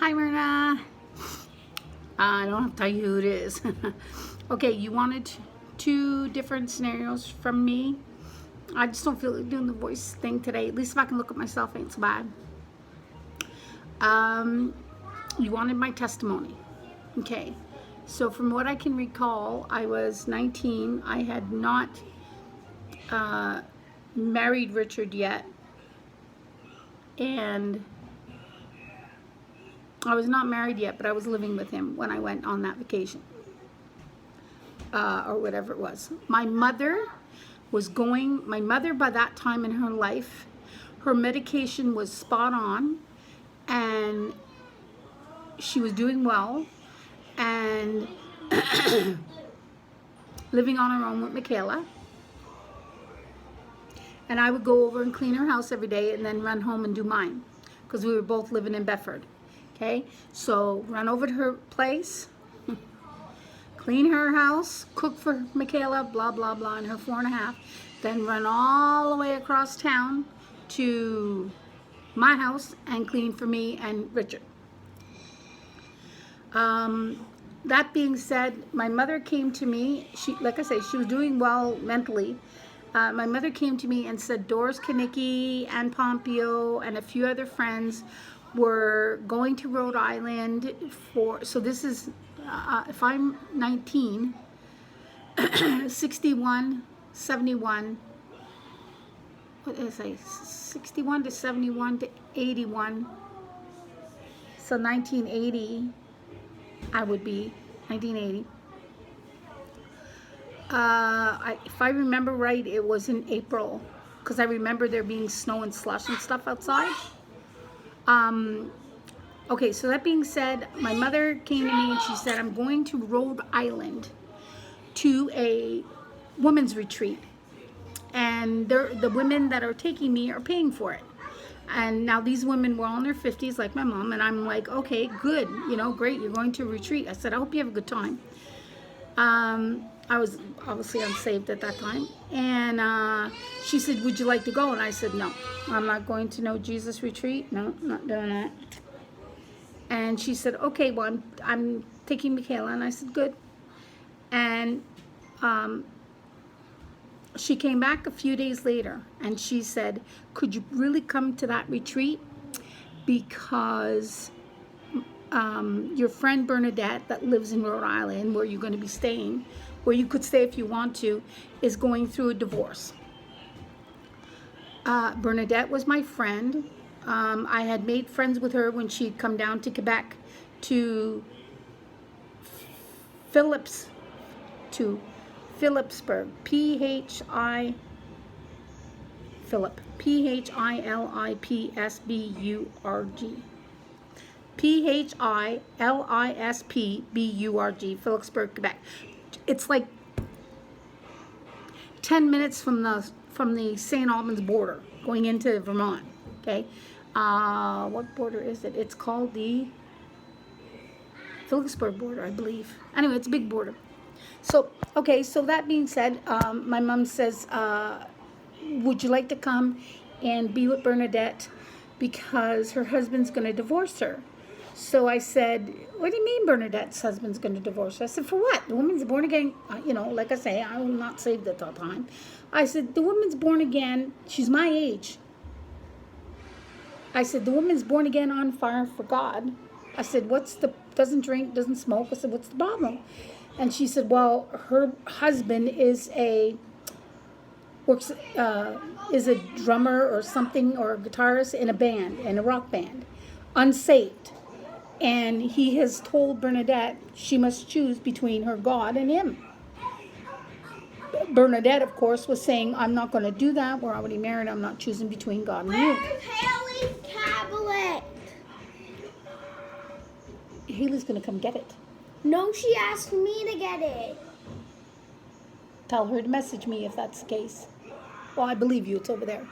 Hi, Myrna. I don't have to tell you who it is. Okay, you wanted two different scenarios from me. I just don't feel like doing the voice thing today. At least if I can look at myself, ain't so bad. You wanted my testimony. Okay, so from what I can recall, I was 19. I had not married Richard yet. And I was not married yet, but I was living with him when I went on that vacation. Or whatever it was. My mother by that time in her life, her medication was spot on and she was doing well and living on her own with Michaela. And I would go over and clean her house every day and then run home and do mine because we were both living in Bedford. Okay, so run over to her place, clean her house, cook for Michaela, blah, blah, blah, and her 4.5. Then run all the way across town to my house and clean for me and Richard. That being said, my mother came to me. Like I say, she was doing well mentally. My mother came to me and said Doris Kanicki and Pompeo and a few other friends were going to Rhode Island so this is, if I'm 19, 61, 71, what did I say, 61 to 71 to 81, so 1980, I would be, 1980. If I remember right, it was in April, because I remember there being snow and slush and stuff outside. Okay, so that being said, my mother came to me and she said, I'm going to Rhode Island to a women's retreat. And the women that are taking me are paying for it. And now these women were all in their 50s, like my mom, and I'm like, okay, good, great, you're going to a retreat. I said, I hope you have a good time. I was obviously unsaved at that time. And she said, would you like to go? And I said, no, I'm not going to no Jesus retreat. No, I'm not doing that. And she said, okay, well, I'm taking Michaela. And I said, good. And she came back a few days later and she said, could you really come to that retreat? Because your friend Bernadette that lives in Rhode Island, where you're going to be staying, where you could stay if you want to, is going through a divorce. Bernadette was my friend. I had made friends with her when she'd come down to Quebec to Phillipsburg, Phillipsburg, Phillipsburg, Quebec. It's like 10 minutes from the St. Albans border going into Vermont. Okay, what border is it? It's called the Phillipsburg border, I believe. Anyway, it's a big border. So, okay, so that being said, my mom says, would you like to come and be with Bernadette because her husband's going to divorce her? So I said, what do you mean Bernadette's husband's going to divorce her? I said, for what? The woman's born again. Like I say, I'm not saved at that time. I said, the woman's born again. She's my age. I said, the woman's born again on fire for God. I said, doesn't drink, doesn't smoke. I said, what's the problem? And she said, well, her husband is a drummer or something, or a guitarist in a rock band, unsaved. And he has told Bernadette she must choose between her God and him. Bernadette, of course, was saying, I'm not going to do that. We're already married. I'm not choosing between God and you. Where's Haley's tablet? Haley's going to come get it. No, she asked me to get it. Tell her to message me if that's the case. Well, I believe you. It's over there.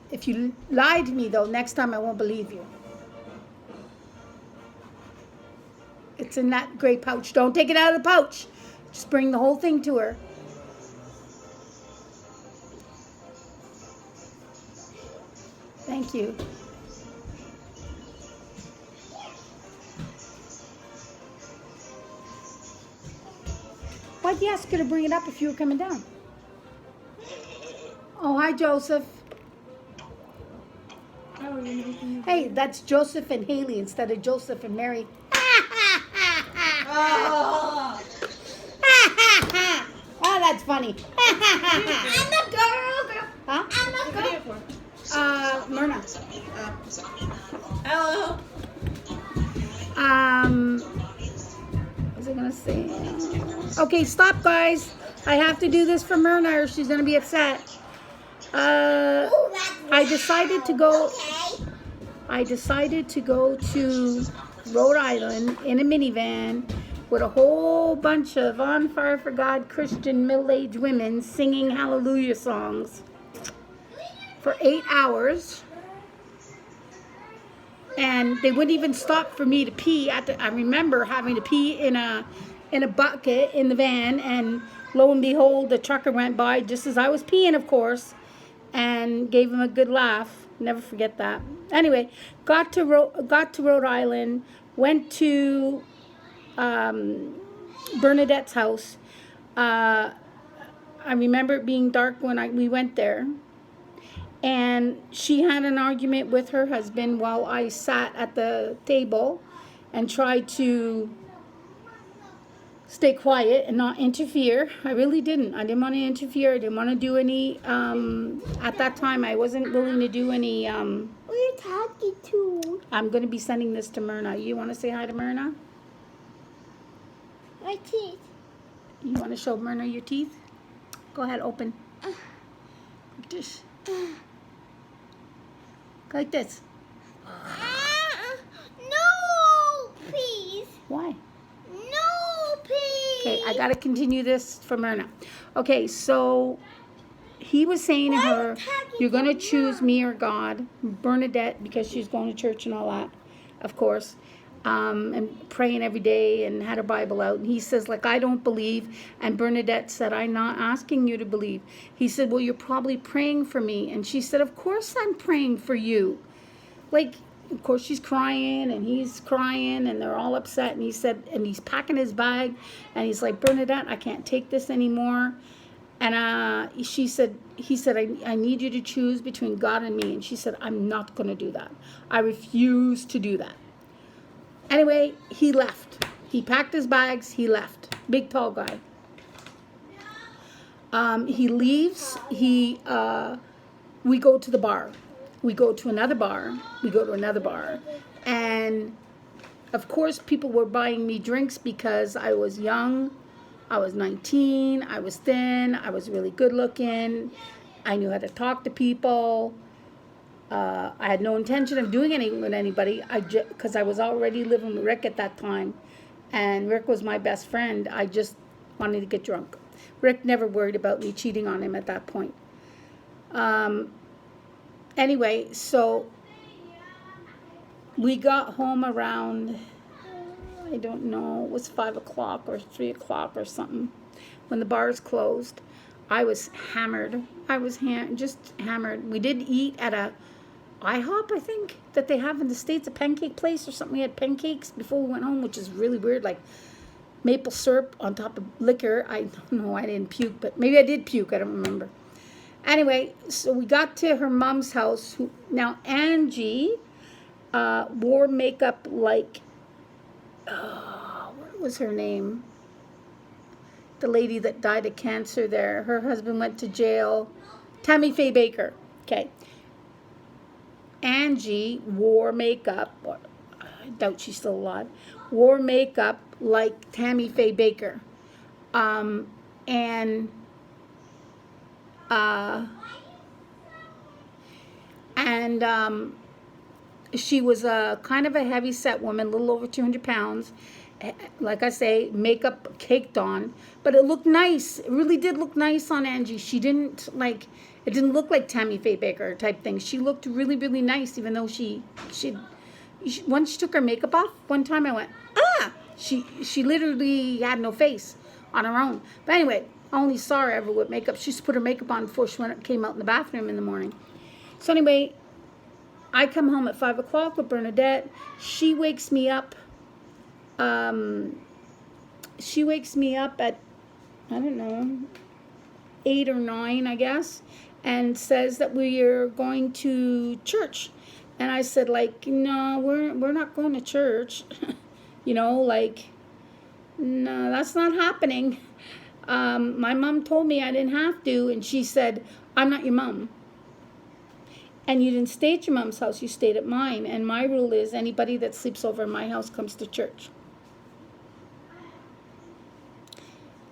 If you lie to me, though, next time I won't believe you. It's in that gray pouch. Don't take it out of the pouch. Just bring the whole thing to her. Thank you. Why'd you ask her to bring it up if you were coming down? Oh, hi, Joseph. Hey, that's Joseph and Haley instead of Joseph and Mary. Oh. Oh, that's funny. I'm a girl. Huh? I'm a girl. Myrna. Hello. What was I gonna say? Okay, stop, guys. I have to do this for Myrna, or she's gonna be upset. Ooh, that's I decided to go. okay. I decided to go to Rhode Island in a minivan with a whole bunch of on fire for God Christian middle-aged women singing hallelujah songs for 8 hours. And they wouldn't even stop for me to pee. I remember having to pee in a bucket in the van, and lo and behold, the trucker went by just as I was peeing, of course, and gave him a good laugh. Never forget that. Anyway, got to Rhode Island, went to Bernadette's house. I remember it being dark when we went there. And she had an argument with her husband while I sat at the table and tried to stay quiet and not interfere. I really didn't. I didn't want to interfere. I didn't want to do any, at that time, I wasn't willing to do any, Who are you talking to? I'm going to be sending this to Myrna. You want to say hi to Myrna? My teeth. You want to show Myrna your teeth? Go ahead, open. Like this. Like this. No, please. Why? No, please. Okay, I got to continue this for Myrna. Okay, so he was saying to Why her, are you talking you're going to to choose Mom? me or God. Bernadette, because she's going to church and all that, of course, and praying every day and had her Bible out. And he says, like, I don't believe. And Bernadette said, I'm not asking you to believe. He said, well, you're probably praying for me. And she said, of course I'm praying for you. Like, of course she's crying and he's crying and they're all upset. And he said, and he's packing his bag and he's like, Bernadette, I can't take this anymore. And he said, I need you to choose between God and me. And she said, I'm not going to do that. I refuse to do that. Anyway, he left. He packed his bags. He left. Big, tall guy. He leaves. We go to the bar. We go to another bar. We go to another bar. And, of course, people were buying me drinks because I was young. I was 19. I was thin. I was really good looking. I knew how to talk to people. I had no intention of doing anything with anybody because I was already living with Rick at that time. And Rick was my best friend. I just wanted to get drunk. Rick never worried about me cheating on him at that point. Anyway, so we got home around, I don't know, it was 5 o'clock or 3 o'clock or something. When the bars closed, I was hammered. I was just hammered. We did eat at a IHOP, I think, that they have in the States, a pancake place or something. We had pancakes before we went home, which is really weird, like maple syrup on top of liquor. I don't know, I didn't puke, but maybe I did puke, I don't remember. Anyway, so we got to her mom's house. Now, Angie wore makeup like, what was her name? The lady that died of cancer there. Her husband went to jail. Tammy Faye Baker. Okay. Angie wore makeup, or I doubt she's still alive, wore makeup like Tammy Faye Baker. She was a kind of a heavy set woman, a little over 200 pounds. Like I say, makeup caked on, but it looked nice. It really did look nice on Angie. She didn't like, it didn't look like Tammy Faye Baker type thing. She looked really, really nice, even though once she took her makeup off, one time I went, she literally had no face on her own. But anyway, I only saw her ever with makeup. She used to put her makeup on before she came out in the bathroom in the morning. So anyway, I come home at 5 o'clock with Bernadette. She wakes me up. At I don't know, 8 or 9, I guess, and says that we are going to church. And I said, like, no, we're not going to church. You know, like, no, that's not happening. My mom told me I didn't have to, and she said, I'm not your mom. And you didn't stay at your mom's house, you stayed at mine. And my rule is anybody that sleeps over in my house comes to church.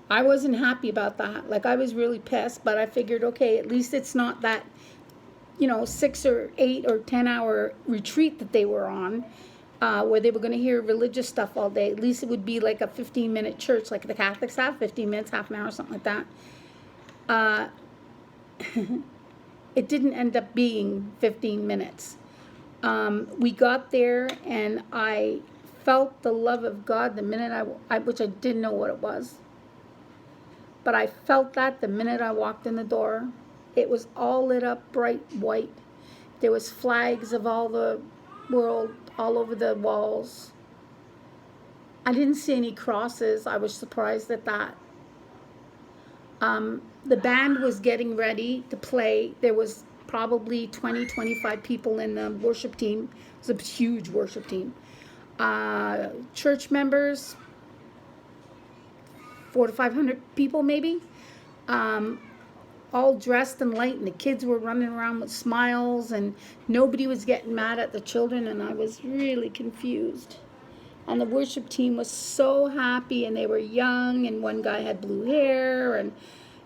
I wasn't happy about that. Like, I was really pissed, but I figured, okay, at least it's not that, 6 or 8 or 10 hour retreat that they were on, where they were going to hear religious stuff all day. At least it would be like a 15-minute church, like the Catholics have, 15 minutes, half an hour, something like that. It didn't end up being 15 minutes. We got there, and I felt the love of God the minute which I didn't know what it was. But I felt that the minute I walked in the door. It was all lit up bright white. There was flags of all the world all over the walls. I didn't see any crosses. I was surprised at that. The band was getting ready to play. There was probably 20, 25 people in the worship team. It was a huge worship team. Church members, 400 to 500 people maybe, all dressed in light, and the kids were running around with smiles, and nobody was getting mad at the children, and I was really confused. And the worship team was so happy, and they were young, and one guy had blue hair, and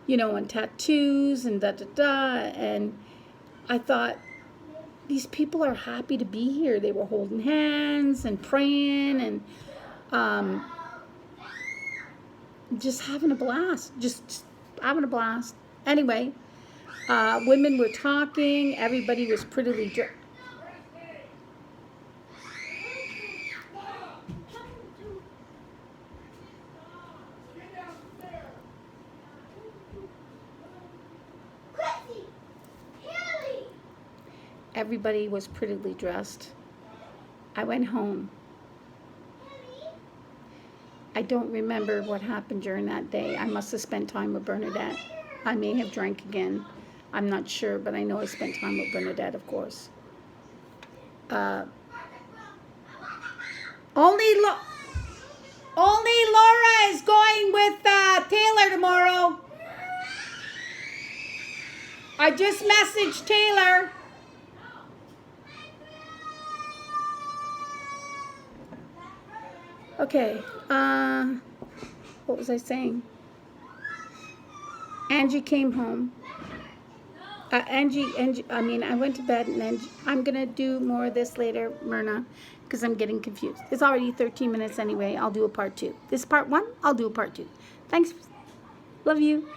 and tattoos, and and I thought, these people are happy to be here. They were holding hands and praying, and just having a blast, just having a blast. Anyway, women were talking. Everybody was prettily dressed. Everybody was prettily dressed. I went home. I don't remember what happened during that day. I must have spent time with Bernadette. I may have drank again. I'm not sure, but I know I spent time with Bernadette, of course. Only Laura is going with Taylor tomorrow. I just messaged Taylor. Okay, what was I saying? Angie came home. I went to bed, and Angie, I'm going to do more of this later, Myrna, because I'm getting confused. It's already 13 minutes anyway. I'll do a part 2. This is part 1. I'll do a part 2. Thanks. Love you.